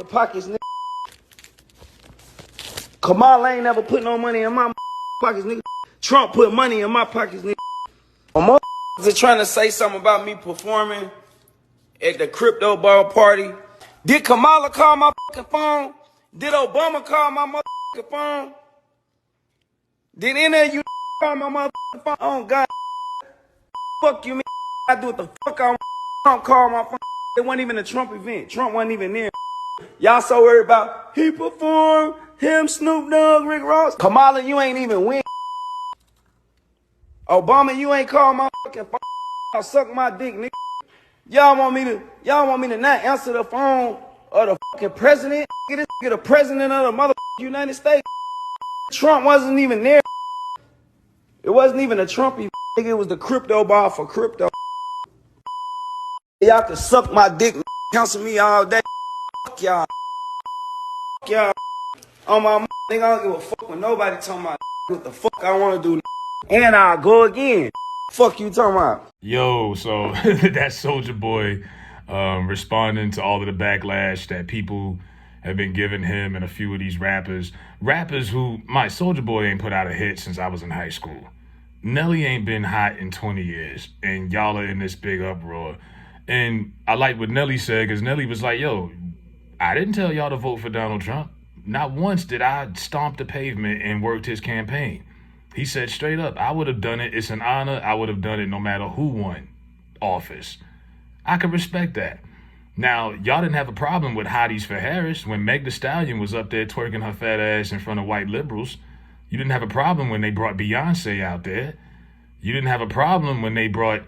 pockets, nigga. Kamala ain't never put no money in my pockets, nigga. Trump put money in my pockets, nigga. My are trying to say something about me performing at the crypto ball party. Did Kamala call my fucking phone? Did Obama call my motherfucking phone? Did any of you call my motherfucking phone? Oh, God. Fuck you, man. I do what the fuck I want. Trump called my phone. It wasn't even a Trump event. Trump wasn't even there. Y'all so worried about he performed, him, Snoop Dogg, Rick Ross. Kamala, you ain't even win. Obama, you ain't called my fucking phone. I'll suck my dick, nigga. Y'all want me to not answer the phone of the fucking president? Get the president of the motherfucking United States. Trump wasn't even there. It wasn't even a Trump event. It was the crypto ball for crypto. Y'all can suck my dick, cancel me all day. Fuck y'all. Fuck y'all. On my nigga, I don't give a fuck when nobody talking about what the fuck I want to do. And I'll go again. Fuck you talking about. Yo, so that Soulja Boy responding to all of the backlash that people have been giving him and a few of these rappers. Rappers who, my Soulja Boy ain't put out a hit since I was in high school. Nelly ain't been hot in 20 years. And y'all are in this big uproar. And I like what Nelly said, because Nelly was like, yo, I didn't tell y'all to vote for Donald Trump. Not once did I stomp the pavement and worked his campaign. He said straight up, I would have done it. It's an honor. I would have done it no matter who won office. I can respect that. Now, y'all didn't have a problem with hotties for Harris when Meg Thee Stallion was up there twerking her fat ass in front of white liberals. You didn't have a problem when they brought Beyonce out there. You didn't have a problem when they brought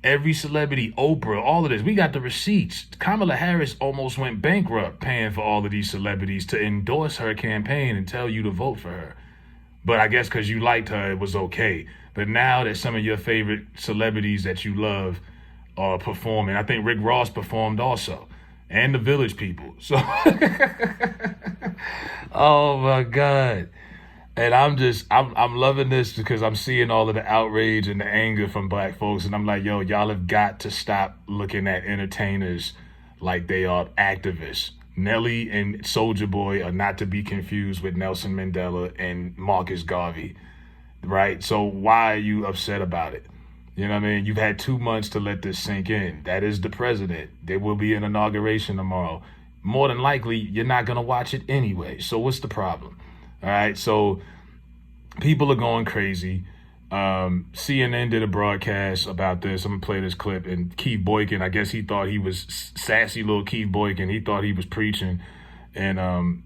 every celebrity, Oprah, all of this. We got the receipts. Kamala Harris almost went bankrupt paying for all of these celebrities to endorse her campaign and tell you to vote for her. But I guess because you liked her, it was okay. But now that some of your favorite celebrities that you love are performing, I think Rick Ross performed also, and the Village People. So, oh my God. And I'm loving this because I'm seeing all of the outrage and the anger from black folks. And I'm like, yo, y'all have got to stop looking at entertainers like they are activists. Nelly and Soulja Boy are not to be confused with Nelson Mandela and Marcus Garvey, right? So why are you upset about it? You know what I mean? You've had 2 months to let this sink in. That is the president. There will be an inauguration tomorrow. More than likely, you're not going to watch it anyway. So what's the problem? All right, so people are going crazy. CNN did a broadcast about this. I'm going to play this clip. And Keith Boykin, I guess he thought he was sassy little Keith Boykin. He thought he was preaching. And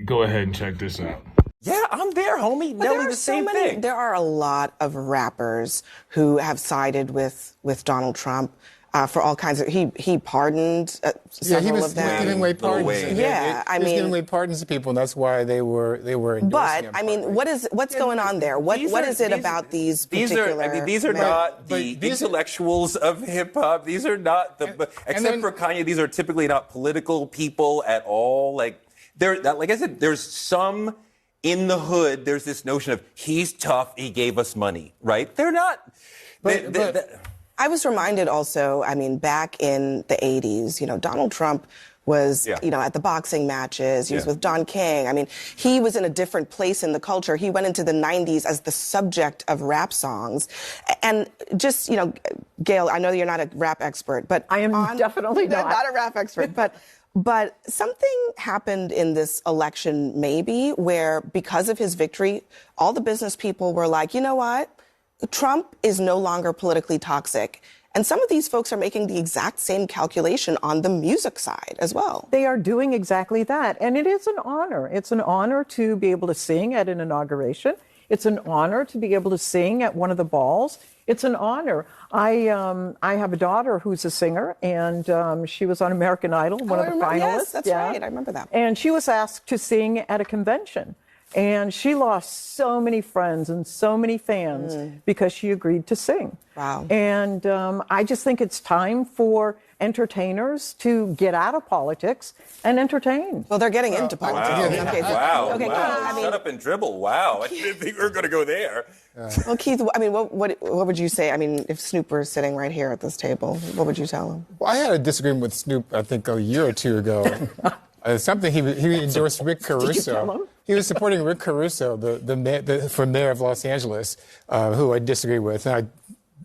go ahead and check this out. Yeah, I'm there, homie. But Nelly, the same thing. There are a lot of rappers who have sided with Donald Trump. For all kinds of, he pardoned several of them. He was giving away pardons. Yeah, he was giving away pardons to people, and that's why they were endorsing But him. I mean, what's going on there? What is it about these particular? These are not the intellectuals of hip hop. These are not except for Kanye. These are typically not political people at all. Like I said, there's some in the hood. There's this notion of he's tough. He gave us money, right? They're not. I was reminded also, I mean, back in the 80s, Donald Trump was, at the boxing matches. He was with Don King. I mean, he was in a different place in the culture. He went into the 90s as the subject of rap songs. And just, Gail, I know you're not a rap expert, but I am definitely not a rap expert, but something happened in this election maybe where because of his victory, all the business people were like, you know what? Trump is no longer politically toxic. And some of these folks are making the exact same calculation on the music side as well. They are doing exactly that. And it is an honor. It's an honor to be able to sing at an inauguration. It's an honor to be able to sing at one of the balls. It's an honor. I have a daughter who's a singer, and she was on American Idol, one of the finalists. Yes, that's right. I remember that. And she was asked to sing at a convention. And she lost so many friends and so many fans because she agreed to sing. Wow. And I just think it's time for entertainers to get out of politics and entertain. Well, they're getting into politics. Wow. Okay, Wow. Shut up and dribble. Wow. I didn't think we were going to go there. Well, Keith, I mean, what would you say? I mean, if Snoop were sitting right here at this table, what would you tell him? Well, I had a disagreement with Snoop, I think, a year or two ago. Something he endorsed Rick Did you tell Caruso. him? He was supporting Rick Caruso, for mayor of Los Angeles, who I disagree with, and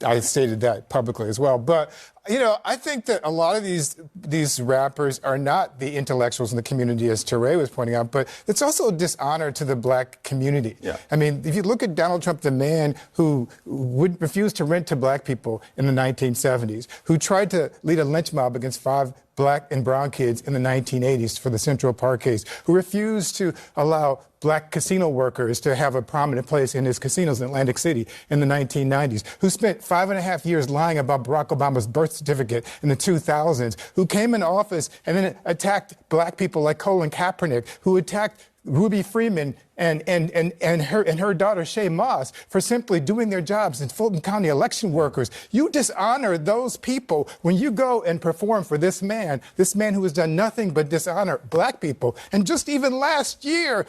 I stated that publicly as well. But I think that a lot of these rappers are not the intellectuals in the community, as Teray was pointing out, but it's also a dishonor to the black community. Yeah. I mean, if you look at Donald Trump, the man who would refuse to rent to black people in the 1970s, who tried to lead a lynch mob against 5 black and brown kids in the 1980s for the Central Park case, who refused to allow black casino workers to have a prominent place in his casinos in Atlantic City in the 1990s, who spent 5.5 years lying about Barack Obama's birth certificate in the 2000s, who came into office and then attacked black people like Colin Kaepernick, who attacked Ruby Freeman and her daughter Shay Moss for simply doing their jobs in Fulton County election workers. You dishonor those people when you go and perform for this man who has done nothing but dishonor black people. And just last year,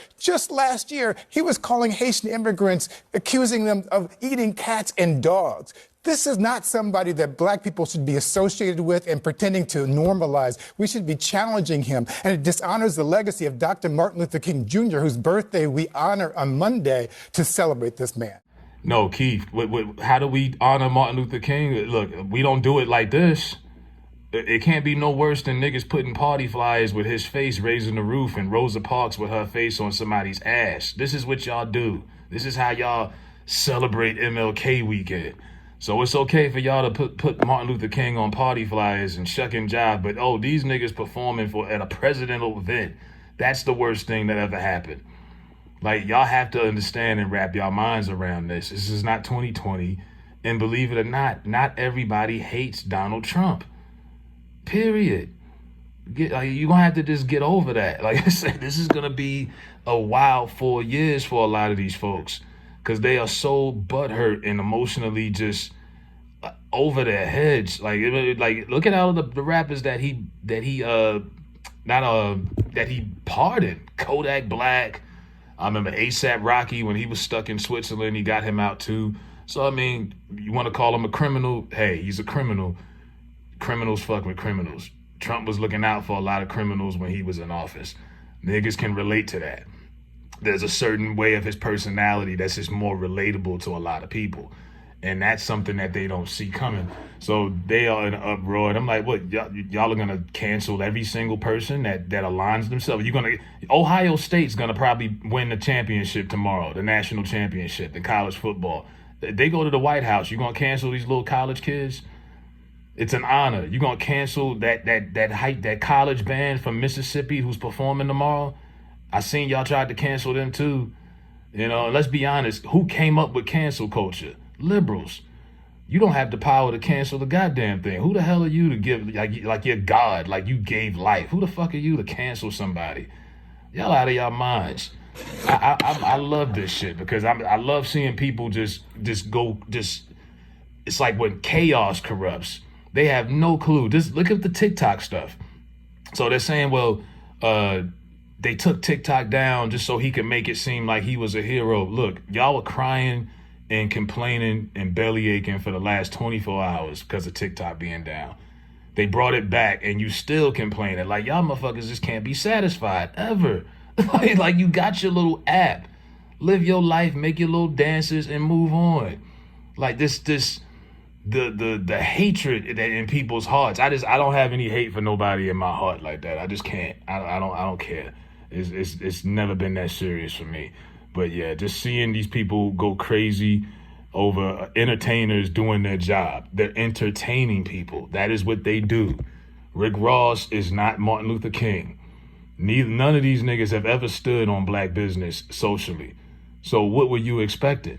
he was calling Haitian immigrants, accusing them of eating cats and dogs. This is not somebody that black people should be associated with and pretending to normalize. We should be challenging him. And it dishonors the legacy of Dr. Martin Luther King Jr., whose birthday we honor on Monday, to celebrate this man. No, Keith, how do we honor Martin Luther King? Look, we don't do it like this. It can't be no worse than niggas putting party flyers with his face raising the roof and Rosa Parks with her face on somebody's ass. This is what y'all do. This is how y'all celebrate MLK weekend. So it's okay for y'all to put Martin Luther King on party flyers and shuck and jive, but these niggas performing at a presidential event, that's the worst thing that ever happened. Like, y'all have to understand and wrap y'all minds around this. This is not 2020, and believe it or not everybody hates Donald Trump. Period. You're gonna have to just get over that. Like I said, this is gonna be a wild 4 years for a lot of these folks, because they are so butthurt and emotionally just over their heads. Like look at all of the rappers that he pardoned. Kodak Black. I remember ASAP Rocky, when he was stuck in Switzerland, he got him out too. So I mean, you want to call him a criminal? Hey, he's a criminal. Criminals fuck with criminals. Trump was looking out for a lot of criminals when he was in office. Niggas can relate to that. There's a certain way of his personality that's just more relatable to a lot of people. And that's something that they don't see coming. So they are in an uproar. And I'm like, what, y'all are going to cancel every single person that aligns themselves? Ohio State's going to probably win the championship tomorrow, the national championship in college football. They go to the White House. You going to cancel these little college kids? It's an honor. You going to cancel that college band from Mississippi who's performing tomorrow? I seen y'all tried to cancel them too. Let's be honest. Who came up with cancel culture? Liberals. You don't have the power to cancel the goddamn thing. Who the hell are you to give, like you're God, like you gave life? Who the fuck are you to cancel somebody? Y'all out of y'all minds. I love this shit because I love seeing people just go. It's like when chaos corrupts. They have no clue. Just look at the TikTok stuff. So they're saying, well, they took TikTok down just so he could make it seem like he was a hero. Look, y'all were crying and complaining and belly aching for the last 24 hours because of TikTok being down. They brought it back and you still complaining. Like, y'all motherfuckers just can't be satisfied ever. Like, you got your little app. Live your life, make your little dances and move on. Like the hatred that in people's hearts. I don't have any hate for nobody in my heart like that. I just can't. I don't care. It's never been that serious for me. But yeah, just seeing these people go crazy over entertainers doing their job. They're entertaining people. That is what they do. Rick Ross is not Martin Luther King. None of these niggas have ever stood on black business socially. So what were you expecting?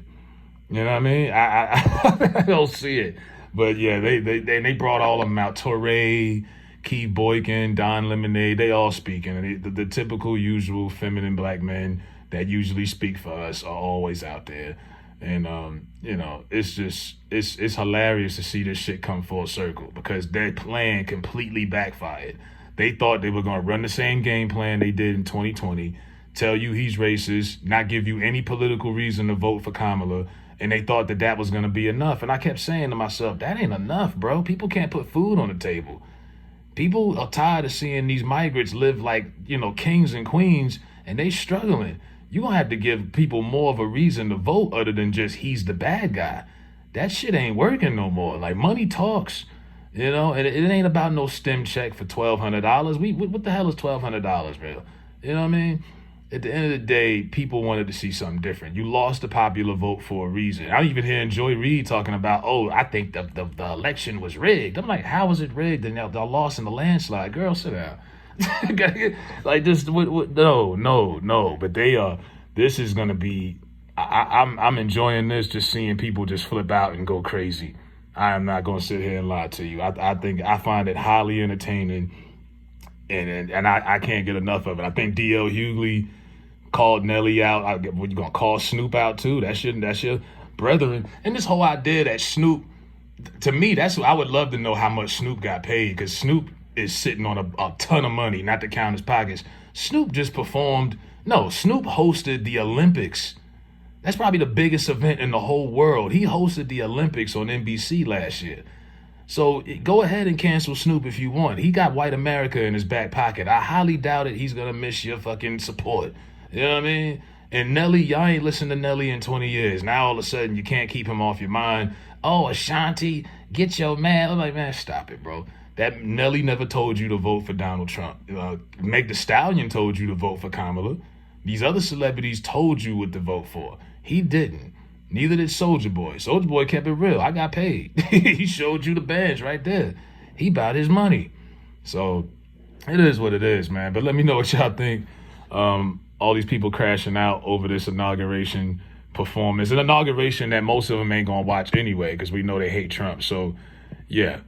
You know what I mean? I don't see it. But yeah, they brought all of them out. Torre, Keith Boykin, Don Lemonade, they all speaking. And the typical, usual feminine black men that usually speak for us are always out there. And, it's hilarious to see this shit come full circle because their plan completely backfired. They thought they were going to run the same game plan they did in 2020, tell you he's racist, not give you any political reason to vote for Kamala, and they thought that was going to be enough. And I kept saying to myself, that ain't enough, bro. People can't put food on the table. People are tired of seeing these migrants live like, kings and queens, and they struggling. You're going to have to give people more of a reason to vote other than just he's the bad guy. That shit ain't working no more. Like, money talks, and it ain't about no STEM check for $1,200. What the hell is $1,200, bro? You know what I mean? At the end of the day, people wanted to see something different. You lost the popular vote for a reason. I'm even hearing Joy Reid talking about, I think the election was rigged. I'm like, how was it rigged? And y'all lost in the landslide. Girl, sit down. Like, just no. But they are. This is gonna be. I'm enjoying this. Just seeing people just flip out and go crazy. I am not gonna sit here and lie to you. I find it highly entertaining, and I can't get enough of it. I think D.L. Hughley called Nelly out. What, you gonna call Snoop out too? That's your brethren. And this whole idea that Snoop, to me, that's what I would love to know how much Snoop got paid, because Snoop is sitting on a ton of money, not to count his pockets. Snoop hosted the Olympics. That's probably the biggest event in the whole world. He hosted the Olympics on NBC last year. So go ahead and cancel Snoop if you want. He got white America in his back pocket. I highly doubt it he's going to miss your fucking support. You know what I mean? And Nelly, y'all ain't listened to Nelly in 20 years. Now all of a sudden you can't keep him off your mind. Oh, Ashanti, get your man. I'm like, man, stop it, bro. That Nelly never told you to vote for Donald Trump. Meg Thee Stallion told you to vote for Kamala. These other celebrities told you what to vote for. He didn't. Neither did Soulja Boy. Soulja Boy kept it real. I got paid. He showed you the badge right there. He bought his money. So it is what it is, man. But let me know what y'all think. All these people crashing out over this inauguration performance. An inauguration that most of them ain't going to watch anyway, because we know they hate Trump. So, yeah.